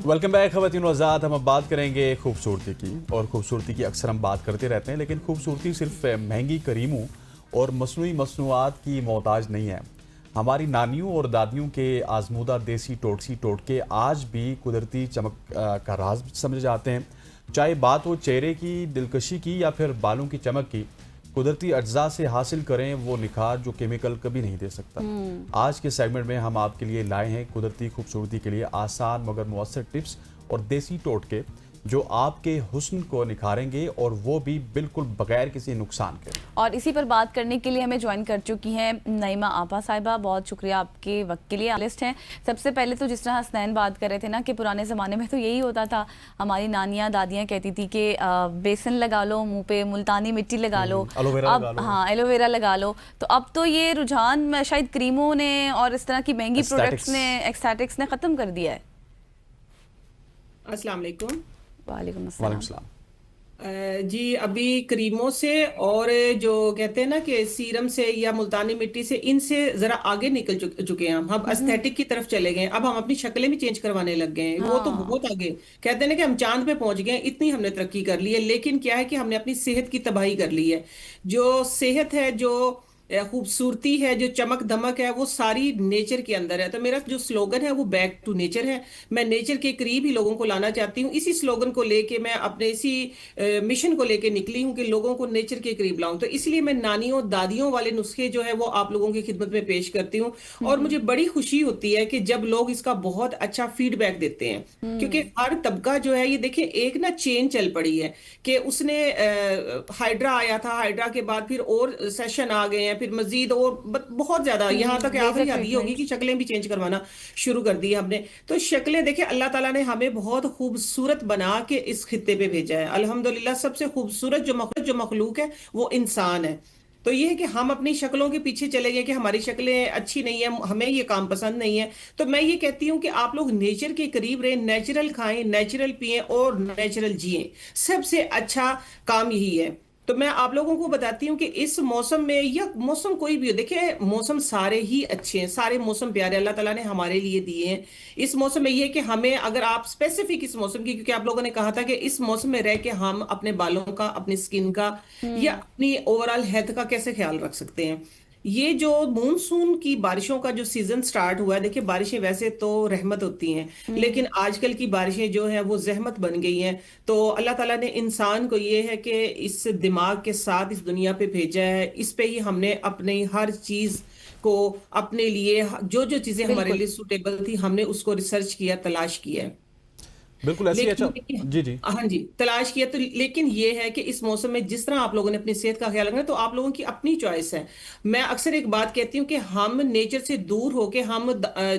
Welcome back ख़वातीन व हज़रात। हम अब बात करेंगे खूबसूरती की, और खूबसूरती की अक्सर हम बात करते रहते हैं, लेकिन खूबसूरती सिर्फ महंगी करीमों और मसनूई मसनूआत की मोहताज नहीं है। हमारी नानियों और दादियों के आजमूदा देसी टोटके आज भी कुदरती चमक का राज समझे जाते हैं। चाहे बात हो चेहरे की दिलकशी की या फिर बालों की चमक की, कुदरती अज्जा से हासिल करें वो निखार जो केमिकल कभी नहीं दे सकता। आज के सेगमेंट में हम आपके लिए लाए हैं कुदरती खूबसूरती के लिए आसान मगर मुअस्सर टिप्स और देसी टोटके जो आपके हुस्न को निखारेंगे, और वो भी बिल्कुल बगैर किसी नुकसान के। और इसी पर बात करने के लिए हमें ज्वाइन कर चुकी हैं नईमा आपा साहिबा। बहुत शुक्रिया आपके वक्त के लिए। लिस्ट हैं सबसे पहले तो जिस तरह हसनैन बात कर रहे थे ना कि पुराने ज़माने में तो यही होता था, हमारी नानियाँ दादियाँ कहती थी कि बेसन लगा लो मुंह पे, मुल्तानी मिट्टी लगा लो, अब हाँ एलोवेरा लगा लो। तो अब तो ये रुझान शायद क्रीमों ने और इस तरह की महंगी प्रोडक्ट्स ने, एक्सटैटिक्स ने ख़त्म कर दिया है। अस्सलाम वालेकुम। वालेकुम अस्सलाम। जी अभी क्रीमों से और जो कहते हैं ना कि सीरम से या मुल्तानी मिट्टी से, इनसे जरा आगे निकल चुके हैं हम एस्थेटिक की तरफ चले गए। अब हम अपनी शक्लें भी चेंज करवाने लग गए हैं। वो तो बहुत आगे, कहते हैं ना कि हम चांद पे पहुंच गए हैं, इतनी हमने तरक्की कर ली है। लेकिन क्या है कि हमने अपनी सेहत की तबाही कर ली है। जो सेहत है, जो खूबसूरती है, जो चमक दमक है, वो सारी नेचर के अंदर है। तो मेरा जो स्लोगन है वो बैक टू नेचर है। मैं नेचर के करीब ही लोगों को लाना चाहती हूँ। इसी स्लोगन को लेके मैं अपने इसी मिशन को लेके निकली हूँ कि लोगों को नेचर के करीब लाऊं। तो इसलिए मैं नानियों दादियों वाले नुस्खे जो है वो आप लोगों की खिदमत में पेश करती हूँ। और मुझे बड़ी खुशी होती है कि जब लोग इसका बहुत अच्छा फीडबैक देते हैं, क्योंकि हर तबका जो है, ये देखिए एक ना चेन चल पड़ी है कि उसने हाइड्रा आया था, हाइड्रा के बाद फिर और सेशन आ गए हैं, फिर मजीद और बहुत ज्यादा, यहाँ तक आखिरी हद ये होगी कि शक्लें भी चेंज करवाना शुरू कर दी हमने। तो शक्लें देखिए, अल्लाह ताला ने हमें बहुत खूबसूरत बना के इस खित्ते पे भेजा है। अल्हम्दुलिल्लाह सबसे खूबसूरत जो मखलूक है वो इंसान है। तो ये है कि हम अपनी शक्लों के पीछे चले गए कि हमारी शक्लें अच्छी नहीं है, हमें ये काम पसंद नहीं है। तो मैं ये कहती हूँ कि आप लोग नेचर के करीब रहें, नेचुरल खाएं, नेचुरल पिएं और नेचुरल जिएं। सबसे अच्छा काम यही है। तो मैं आप लोगों को बताती हूँ कि इस मौसम में, या मौसम कोई भी हो, देखिए मौसम सारे ही अच्छे हैं, सारे मौसम प्यारे अल्लाह ताला ने हमारे लिए दिए हैं। इस मौसम में ये है कि हमें, अगर आप स्पेसिफिक इस मौसम की, क्योंकि आप लोगों ने कहा था कि इस मौसम में रह के हम अपने बालों का, अपनी स्किन का या अपनी ओवरऑल हेल्थ का कैसे ख्याल रख सकते हैं। ये जो मानसून की बारिशों का जो सीजन स्टार्ट हुआ है, देखिए बारिशें वैसे तो रहमत होती हैं, लेकिन आजकल की बारिशें जो हैं वो जहमत बन गई हैं। तो अल्लाह ताला ने इंसान को ये है कि इस दिमाग के साथ इस दुनिया पे भेजा है। इस पे ही हमने अपनी हर चीज को अपने लिए, जो जो चीजें हमारे लिए सुटेबल थी, हमने उसको रिसर्च किया, तलाश किया है। बिल्कुल ऐसी। अच्छा जी जी। हाँ जी, तलाश किया। तो लेकिन ये है कि इस मौसम में जिस तरह आप लोगों ने अपनी सेहत का ख्याल रखना है, तो आप लोगों की अपनी चॉइस है। मैं अक्सर एक बात कहती हूँ कि हम नेचर से दूर होके हम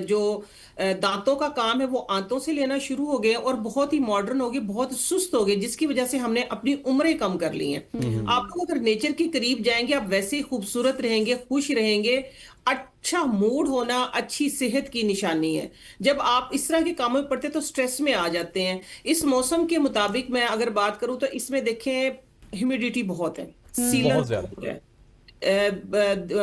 जो दांतों का काम है वो आंतों से लेना शुरू हो गए और बहुत ही मॉडर्न हो गए, बहुत सुस्त हो गए, जिसकी वजह से हमने अपनी उम्रें कम कर ली हैं। आप लोग अगर नेचर के करीब जाएंगे, आप वैसे ही खूबसूरत रहेंगे, खुश रहेंगे। अच्छा मूड होना अच्छी सेहत की निशानी है। जब आप इस तरह के कामों में पड़ते हैं तो स्ट्रेस में आ जाते हैं। इस मौसम के मुताबिक मैं अगर बात करूं तो इसमें देखें ह्यूमिडिटी बहुत है, सीलन बहुत ज्यादा। बहुत है,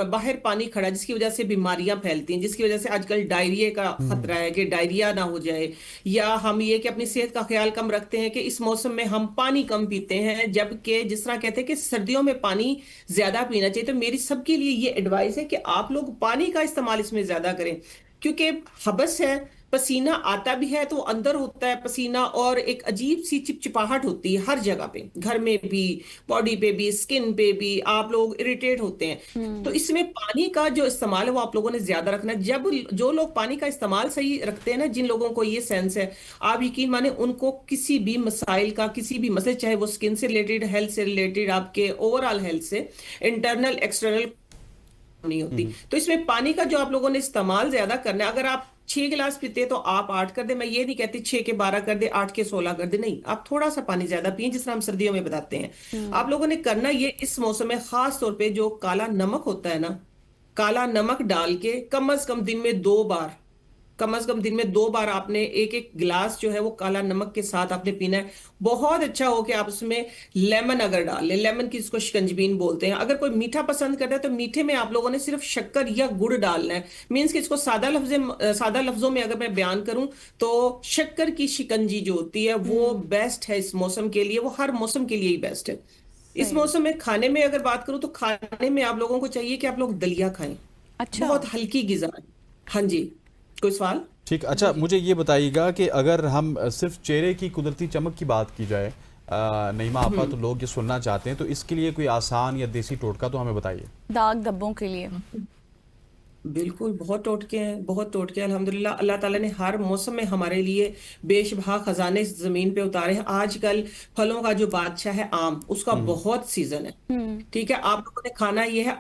बाहर पानी खड़ा, जिसकी वजह से बीमारियां फैलती हैं, जिसकी वजह से आजकल डायरिया का खतरा है कि डायरिया ना हो जाए। या हम ये कि अपनी सेहत का ख्याल कम रखते हैं कि इस मौसम में हम पानी कम पीते हैं, जबकि जिस तरह कहते हैं कि सर्दियों में पानी ज्यादा पीना चाहिए। तो मेरी सबके लिए ये एडवाइस है कि आप लोग पानी का इस्तेमाल इसमें ज्यादा करें, क्योंकि हबस है, पसीना आता भी है तो अंदर होता है पसीना, और एक अजीब सी चिपचिपाहट होती है हर जगह पे, घर में भी, बॉडी पे भी, स्किन पे भी, आप लोग इरिटेट होते हैं। तो इसमें पानी का जो इस्तेमाल है वो आप लोगों ने ज्यादा रखना है। जब जो लोग पानी का इस्तेमाल सही रखते हैं ना, जिन लोगों को ये सेंस है, आप यकीन माने उनको किसी भी मसाइल का, किसी भी मसले, चाहे वो स्किन से रिलेटेड, हेल्थ से रिलेटेड, आपके ओवरऑल हेल्थ से, इंटरनल एक्सटर्नल नहीं होती। तो इसमें पानी का जो आप लोगों ने इस्तेमाल ज्यादा करना है। अगर आप 6 गिलास पीते हैं तो आप 8 कर दे। मैं ये नहीं कहती 6 के 12 कर दे, 8 के 16 कर दे, नहीं, आप थोड़ा सा पानी ज्यादा पिए, जिस तरह हम सर्दियों में बताते हैं। आप लोगों ने करना ये इस मौसम में, खास तौर पे जो काला नमक होता है ना, काला नमक डाल के कम से कम दिन में 2 बार कम से कम दिन में 2 बार आपने एक एक गिलास जो है वो काला नमक के साथ आपने पीना है। बहुत अच्छा हो कि आप उसमें लेमन अगर डाल लें, लेमन की इसको शिकंजबीन बोलते हैं। अगर कोई मीठा पसंद करता है तो मीठे में आप लोगों ने सिर्फ शक्कर या गुड़ डालना है। मीन्स कि इसको सादा लफ्जों में अगर मैं बयान करूं तो शक्कर की शिकंजी जो होती है वो बेस्ट है इस मौसम के लिए, वो हर मौसम के लिए ही बेस्ट है। इस सही। मौसम में खाने में अगर बात करूं तो खाने में आप लोगों को चाहिए कि आप लोग दलिया खाएं। अच्छा। बहुत हल्की गिज़ा है। हाँ जी। कोई सवाल? ठीक, अच्छा मुझे ये बताइएगा कि अगर हम सिर्फ चेहरे की कुदरती चमक की बात की जाए नईमा आपा, तो लोग ये सुनना चाहते हैं, तो इसके लिए कोई आसान या देसी टोटका तो हमें बताइए। दाग धब्बों के लिए। बिल्कुल, बहुत टोटके हैं, बहुत टोटके हैं। अल्हम्दुलिल्लाह अल्लाह ताला ने हर मौसम में हमारे लिए बेशबहा खजाने इस जमीन पे उतारे हैं। आजकल फलों का जो बादशाह है आम, उसका बहुत सीजन है। हम्म। ठीक है, आप लोगों ने खाना ये है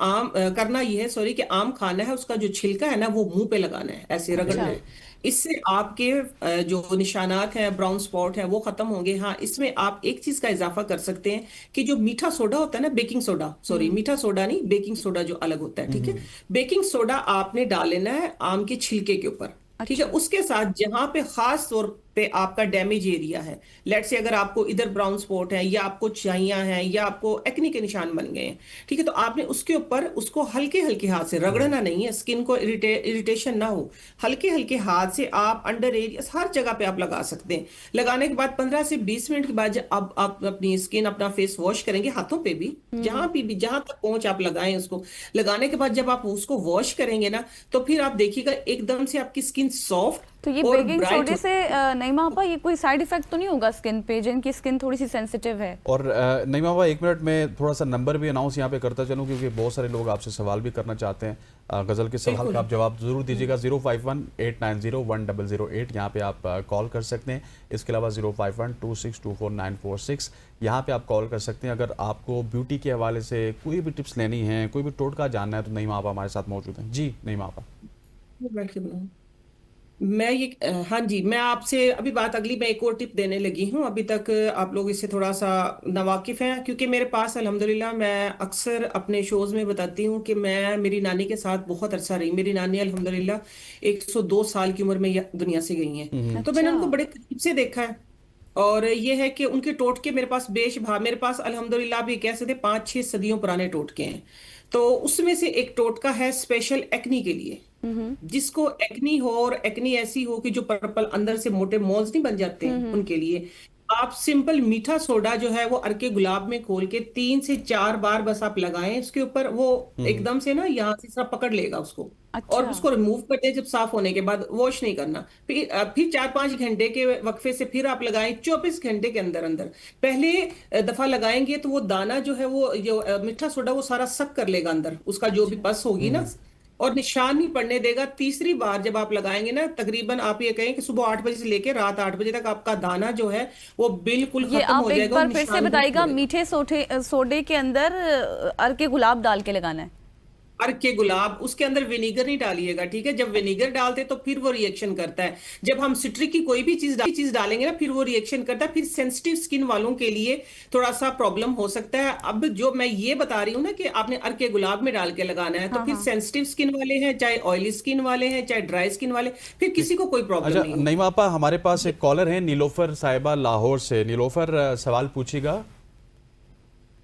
करना ये है, सॉरी, कि आम खाना है, उसका जो छिलका है ना वो मुंह पे लगाना है, ऐसे रगड़ना अच्छा। है। इससे आपके जो निशानात हैं, ब्राउन स्पॉट है, वो खत्म होंगे। हाँ, इसमें आप एक चीज का इजाफा कर सकते हैं कि जो मीठा सोडा होता है ना, बेकिंग सोडा, सॉरी मीठा सोडा नहीं, बेकिंग सोडा जो अलग होता है, ठीक है। बेकिंग सोडा आपने डाल लेना है आम के छिलके के ऊपर। ठीक है, अच्छा। उसके साथ जहां पे खास तौर पे आपका डैमेज एरिया है, लेट से अगर आपको इधर ब्राउन स्पॉट है या आपको छाइयां हैं या आपको एक्ने के निशान बन गए हैं, ठीक है, तो आपने उसके ऊपर उसको हल्के हल्के हाथ से रगड़ना नहीं है, स्किन को इरिटेशन ना हो। हल्के हल्के हाथ से आप अंडर एरिया हर जगह पे आप लगा सकते हैं। लगाने के बाद 15 से 20 मिनट के बाद जब आप अपनी स्किन, अपना फेस वॉश करेंगे, हाथों पे भी, जहां भी जहां तक पहुंच आप लगाएं उसको। लगाने के बाद जब आप उसको वॉश करेंगे ना, तो फिर आप देखिएगा एकदम से आपकी स्किन सॉफ्ट तो ये और बेकिंग ब्राइट सोडे हो। से नईमा आपा, ये कोई साइड इफेक्ट तो नहीं होगा स्किन पे, जिनकी स्किन थोड़ी सी सेंसिटिव है? और नईमा आपा, एक मिनट में थोड़ा सा नंबर भी अनाउंस यहाँ पे करता चलूँ, क्योंकि बहुत सारे लोग आपसे सवाल भी करना चाहते हैं। गज़ल के सवाल का आप जवाब ज़रूर दीजिएगा। 051-890-1008 यहाँ पे आप कॉल कर सकते हैं। इसके अलावा 051-2624-946 यहाँ पे आप कॉल कर सकते हैं। अगर आपको ब्यूटी के हवाले से कोई भी टिप्स लेनी है, कोई भी टोटका जानना है, तो नईमा आपा हमारे साथ मौजूद हैं। जी नईमा आपा। बैठ के बनाऊं? मैं ये हाँ जी, मैं आपसे अभी बात अगली मैं एक और टिप देने लगी हूँ। अभी तक आप लोग इससे थोड़ा सा नावाकिफ हैं, क्योंकि मेरे पास अल्हम्दुलिल्लाह, मैं अक्सर अपने शोज में बताती हूँ कि मैं मेरी नानी के साथ बहुत अरसा रही। मेरी नानी अल्हम्दुलिल्लाह 102 साल की उम्र में दुनिया से गई हैं। तो मैंने अच्छा। उनको बड़े करीब से देखा है। और ये है कि उनके टोटके मेरे पास बेशबहा, मेरे पास अल्हम्दुलिल्लाह भी कह सकते 5-6 सदियों पुराने टोटके हैं। तो उसमें से एक टोटका है स्पेशल एक्नी के लिए। जिसको एक्नी हो, और एक्नी ऐसी हो कि जो पर्पल अंदर से मोटे मॉल्स नहीं बन जाते हैं, उनके लिए आप सिंपल मीठा सोडा जो है वो अर्के गुलाब में खोल के 3 से 4 बार बस आप लगाएं उसके ऊपर, वो एकदम से ना यहाँ से सब पकड़ लेगा उसको। और अच्छा। उसको रिमूव कर दे, जब साफ होने के बाद वॉश नहीं करना। फिर 4-5 घंटे के वक्फे से फिर आप लगाएं, 24 घंटे के अंदर अंदर। पहले दफा लगाएंगे तो वो दाना जो है, वो जो मीठा सोडा, वो सारा सक कर लेगा अंदर, उसका जो भी अच्छा। पस होगी ना, और निशान नहीं पड़ने देगा। तीसरी बार जब आप लगाएंगे ना, तकरीबन आप ये कहें कि सुबह 8 बजे से लेकर रात 8 बजे तक आपका दाना जो है वो बिल्कुल ये खत्म आप हो एक जाएगा और बार फिर से निशान भी नहीं बताइएगा, पड़ेगा। मीठे सोडे के अंदर अर्के गुलाब डाल के लगाना है? अर्क के गुलाब, उसके अंदर विनीगर नहीं डालिएगा, ठीक है। जब विनीगर डालते तो फिर वो रिएक्शन करता है। जब हम सिट्रिक की कोई भी चीज डालेंगे ना, फिर वो रिएक्शन करता है। फिर सेंसिटिव स्किन वालों के लिए थोड़ा सा प्रॉब्लम हो सकता है। अब जो मैं ये बता रही हूँ ना कि आपने अर्क के गुलाब में डाल के लगाना है, तो हाँ फिर हाँ। सेंसिटिव स्किन वाले हैं, चाहे ऑयली स्किन वाले हैं, चाहे ड्राई स्किन वाले, फिर किसी को कोई प्रॉब्लम अच्छा नहीं होगी। नईमा आपा, हमारे पास एक कॉलर है नीलोफर साहिबा लाहौर से। नीलोफर, सवाल पूछिएगा।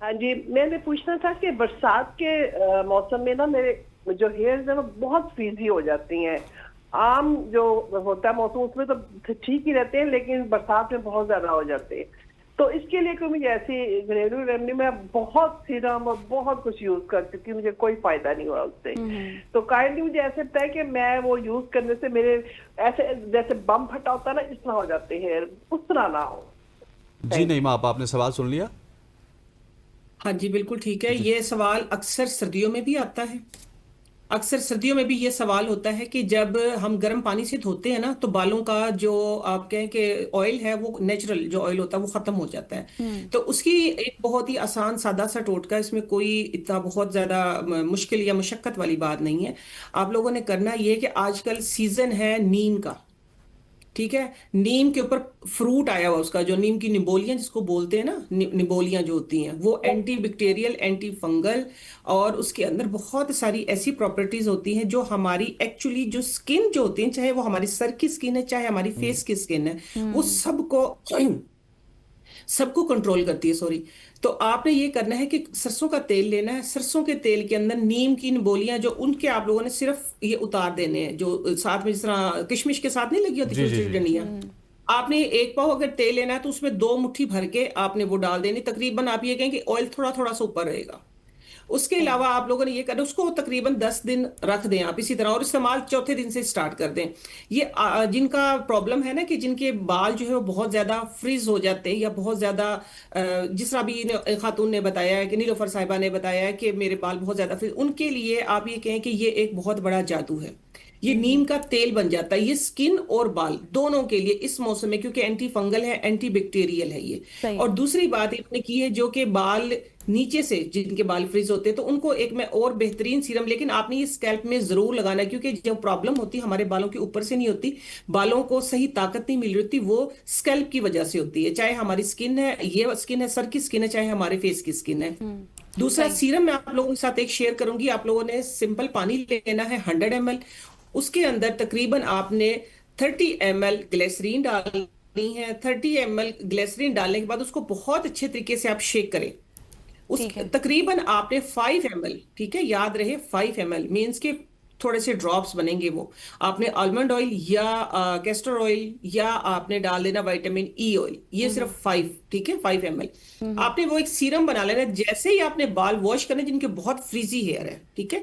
हाँ जी, मैंने पूछना था कि बरसात के मौसम में ना मेरे जो हेयर्स है वो बहुत फ्रीजी हो जाती हैं। आम जो होता है मौसम उसमें तो ठीक ही रहते हैं, लेकिन बरसात में बहुत ज्यादा हो जाते हैं। तो इसके लिए कोई मुझे ऐसी घरेलू रेमेडी, मैं बहुत सीरम और बहुत कुछ यूज कर चुकी हूँ, मुझे कोई फायदा नहीं हुआ उससे। तो काइंडली मुझे ऐसे बताया कि मैं वो यूज करने से मेरे ऐसे जैसे बम फटा होता है ना, इस तरह हो जाते हैं, उस तरह ना हो। जी नईमा आपा, आपने सवाल सुन लिया। हाँ जी, बिल्कुल ठीक है। ये सवाल अक्सर सर्दियों में भी आता है। अक्सर सर्दियों में भी ये सवाल होता है कि जब हम गर्म पानी से धोते हैं ना, तो बालों का जो आप कहें कि ऑयल है, वो नेचुरल जो ऑयल होता है वो खत्म हो जाता है। तो उसकी एक बहुत ही आसान सादा सा टोटका, इसमें कोई इतना बहुत ज्यादा मुश्किल या मुशक्कत वाली बात नहीं है। आप लोगों ने करना ये है कि आजकल सीजन है नीम का, ठीक है। नीम के ऊपर फ्रूट आया हुआ उसका, जो नीम की निबोलियां जिसको बोलते हैं ना, निबोलियां जो होती हैं वो एंटी बैक्टीरियल, एंटी फंगल, और उसके अंदर बहुत सारी ऐसी प्रॉपर्टीज होती हैं जो हमारी एक्चुअली जो स्किन जो होती है, चाहे वो हमारी सर की स्किन है चाहे हमारी फेस की स्किन है, वो सबको सबको कंट्रोल करती है, सॉरी। तो आपने ये करना है कि सरसों का तेल लेना है, सरसों के तेल के अंदर नीम की निबोलियां जो उनके आप लोगों ने सिर्फ ये उतार देने हैं, जो साथ में जिस तरह किशमिश के साथ नहीं लगी होती जी छोटी जी छोटी जी। डंडियां, आपने एक पाव अगर तेल लेना है तो उसमें 2 मुट्ठी भर के आपने वो डाल देनी। तकरीबन आप ये कहें कि ऑयल थोड़ा थोड़ा सा ऊपर रहेगा। उसके अलावा आप लोगों ने ये करना, उसको तकरीबन 10 दिन रख दें आप इसी तरह, और इस्तेमाल चौथे दिन से स्टार्ट कर दें। ये जिनका प्रॉब्लम है ना कि जिनके बाल जो है वो बहुत ज्यादा फ्रीज हो जाते हैं या बहुत ज्यादा जिस तरह अभी खातून ने बताया है कि नीलोफर साहिबा ने बताया है कि मेरे बाल बहुत ज्यादा फ्रीज, उनके लिए आप ये कहें कि ये एक बहुत बड़ा जादू है। ये नीम का तेल बन जाता है, ये स्किन और बाल दोनों के लिए इस मौसम में, क्योंकि एंटी फंगल है, एंटी बैक्टीरियल है ये। सही और है। दूसरी बात इन्होंने की है, जो कि बाल नीचे से जिनके बाल फ्रीज होते हैं तो उनको एक मैं और बेहतरीन सीरम, लेकिन आपने ये स्कैल्प में जरूर लगाना है, क्योंकि जो प्रॉब्लम होती है हमारे बालों के ऊपर से नहीं होती, बालों को सही ताकत नहीं मिल रही होती, वो स्कैल्प की वजह से होती है। चाहे हमारी स्किन है, ये स्किन है, सर की स्किन है, चाहे हमारे फेस की स्किन है। दूसरा सही। सीरम मैं आप लोगों के साथ एक शेयर करूंगी। आप लोगों ने सिंपल पानी लेना है 100 ml, उसके अंदर तकरीबन आपने 30 ml ग्लिसरीन डालनी है। 30 ml ग्लिसरीन डालने के बाद उसको बहुत अच्छे तरीके से आप शेक करें। उस ठीक है। तकरीबन आपने 5 ml, ठीक है, याद रहे 5 ml मीन्स के थोड़े से ड्रॉप्स बनेंगे, वो आपने आलमंड ऑयल या कैस्टर ऑयल या आपने डाल देना विटामिन ई ऑयल, ये सिर्फ 5, ठीक है, 5 ml। आपने वो एक सीरम बना लेना। जैसे ही आपने बाल वॉश करने, जिनके बहुत फ्रीजी हेयर है, ठीक है,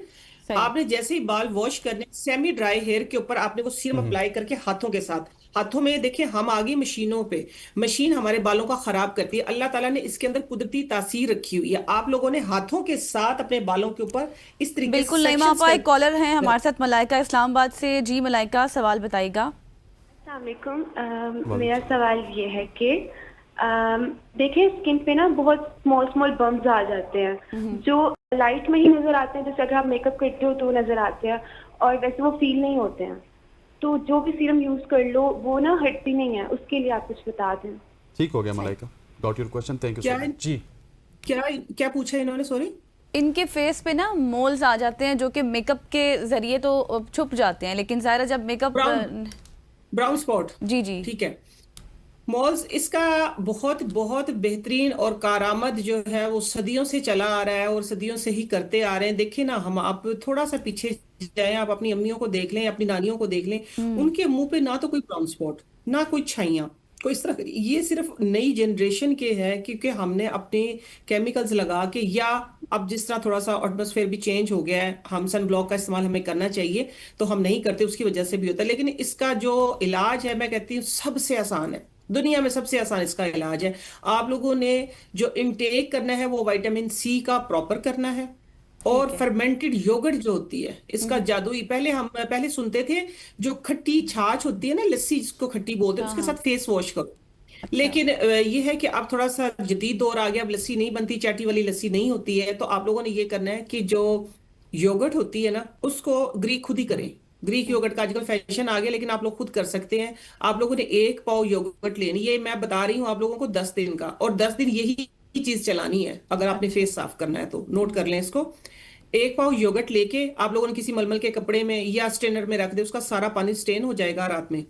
सही। आपने जैसे ही बाल वॉश करने, सेमी ड्राई हेयर के ऊपर आपने वो सीरम अप्लाई करके हाथों के साथ, हाथों में देखिए हम आगे मशीनों पे, मशीन हमारे बालों का खराब करती है, अल्लाह ताला ने इसके अंदर कुदरती तासीर रखी हुई है। आप लोगों ने हाथों के साथ अपने बालों के ऊपर इस तरीके से बिल्कुल नईमा सेक्शंस आपा, एक कॉलर हैं हमारे साथ, मलाइका इस्लामाबाद से। जी मलाइका, सवाल बताइएगा। अस्सलामुअलैकुम। मेरा सवाल ये है कि देखिए स्किन पे ना बहुत स्मॉल स्मॉल बम्स आ जाते हैं जो लाइट में ही नजर आते हैं, जैसे अगर आप मेकअप करते हो तो नजर आते हैं, और वैसे वो फील नहीं होते हैं। तो जो भी सीरम यूज कर लो वो ना हटती नहीं है, उसके लिए आप कुछ बता दें। ठीक हो गया Malaika, got your question, thank you so क्या मच। जी क्या क्या पूछा इन्होंने, सॉरी? इनके फेस पे ना मोल्स आ जाते हैं जो कि मेकअप के जरिए तो छुप जाते हैं, लेकिन ज़ाहिर है जब मेकअप ब्राउन स्पॉट, जी जी ठीक है। मॉल्स इसका बहुत बहुत बेहतरीन और कारआमद जो है वो सदियों से चला आ रहा है और सदियों से ही करते आ रहे हैं। देखिए ना, हम आप थोड़ा सा पीछे जाएं, आप अपनी अम्मियों को देख लें, अपनी नानियों को देख लें, उनके मुंह पे ना तो कोई ब्राउन स्पॉट, ना कोई छाइयां, कोई इस तरह। ये सिर्फ नई जनरेशन के है, क्योंकि हमने अपने केमिकल्स लगा के, या अब जिस तरह थोड़ा सा एटमॉस्फेयर भी चेंज हो गया है, हम सन ब्लॉक का इस्तेमाल हमें करना चाहिए तो हम नहीं करते, उसकी वजह से भी होता है। लेकिन इसका जो इलाज है, मैं कहती हूँ सबसे आसान है, दुनिया में सबसे आसान इसका इलाज है। आप लोगों ने जो इनटेक करना है वो विटामिन सी का प्रॉपर करना है, और फर्मेंटेड योगर्ट जो होती है, इसका जादुई, पहले सुनते थे जो खट्टी छाछ होती है ना, लस्सी जिसको खट्टी बोलते हैं, उसके साथ फेस वॉश करो। लेकिन ये है कि अब थोड़ा सा जदीद दौर आ गया, अब लस्सी नहीं बनती, चाटी वाली लस्सी नहीं होती है, तो आप लोगों ने ये करना है कि जो योगर्ट होती है ना, उसको ग्रीक खुद ही करें। ग्रीक योगर्ट का आजकल फैशन आ गया, लेकिन आप लोग खुद कर सकते हैं। आप लोगों ने 1 पाव योगर्ट लेनी, ये मैं बता रही हूँ आप लोगों को 10 दिन का, और 10 दिन यही चीज चलानी है अगर आपने फेस साफ करना है तो। नोट कर लें इसको। 1 पाव योगर्ट लेके आप लोगों ने किसी मलमल के कपड़े में या स्ट्रेनर में रख दे, उसका सारा पानी स्टेन हो जाएगा रात में।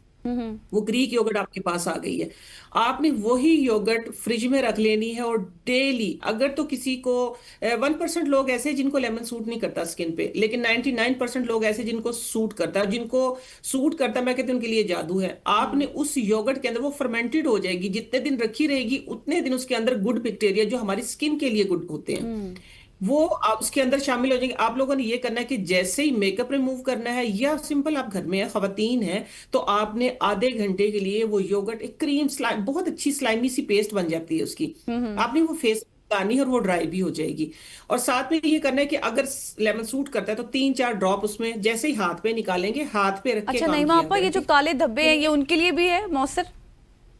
वो ग्रीक योगर्ट आपके पास आ गई है। आपने वही योगर्ट फ्रिज में रख लेनी है, और डेली, अगर तो किसी को 1% लोग ऐसे जिनको लेमन सूट नहीं करता स्किन पे, लेकिन 99% लोग ऐसे जिनको सूट करता है, जिनको सूट करता है, मैं कहती हूँ उनके लिए जादू है। आपने उस योगर्ट के अंदर, वो फर्मेंटेड हो जाएगी, जितने दिन रखी रहेगी उतने दिन उसके अंदर गुड बैक्टीरिया जो हमारी स्किन के लिए गुड होते हैं वो आप उसके अंदर शामिल हो जाएंगे। आप लोगों ने ये करना है कि जैसे ही मेकअप रिमूव करना है, या सिंपल आप घर में है, खवातीन है, तो आपने आधे घंटे के लिए वो योगर्ट, एक क्रीम स्लाइम, बहुत अच्छी स्लाइमी सी पेस्ट बन जाती है उसकी, आपने वो फेस लगानी है और वो ड्राई भी हो जाएगी। और साथ में ये करना है कि अगर लेमन सूट करता है तो 3-4 ड्रॉप उसमें जैसे ही हाथ पे निकालेंगे, हाथ पे रख के अच्छा काम नईमा किया आपा, ये जो करें। काले धब्बे हैं ये उनके लिए भी है मौसर?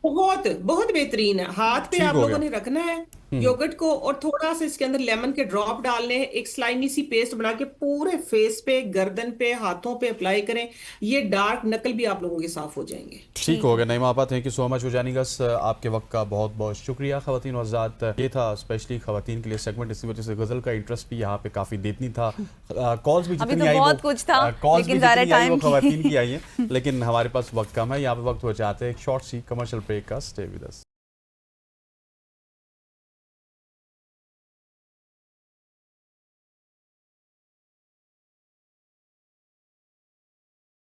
बहुत बहुत बेहतरीन है। हाथ पे ठीक आप हो लोगों गया। ने रखना है, योगर्ट को और थोड़ा सा इसके अंदर लेमन के ड्रॉप डालने हैं, एक स्लाइमी सी पेस्ट बना के पूरे फेस पे, गर्दन पे, हाथों पे अप्लाई करें। ये डार्क नकल भी आप लोगों के साफ हो जाएंगे। ठीक हो गया नईमा आपा, thank you so much for joining us. आपके वक्त का बहुत बहुत शुक्रिया। खवातीन और हज़रात, ये था स्पेशली खवातीन के लिए सेगमेंट, इसी वजह से गज़ल का इंटरेस्ट भी यहाँ पे काफ़ी देती था। कॉल्स भी अभी जितनी तो आई बहुत कुछ था, कॉल्स भी लेकिन ज़्यादा जितनी आई वो टाइम खवातीन की आई है, लेकिन हमारे पास वक्त कम है। यहाँ पे वक्त हो जाते हैं एक शॉर्ट सी कमर्शियल ब्रेक का। Stay with us.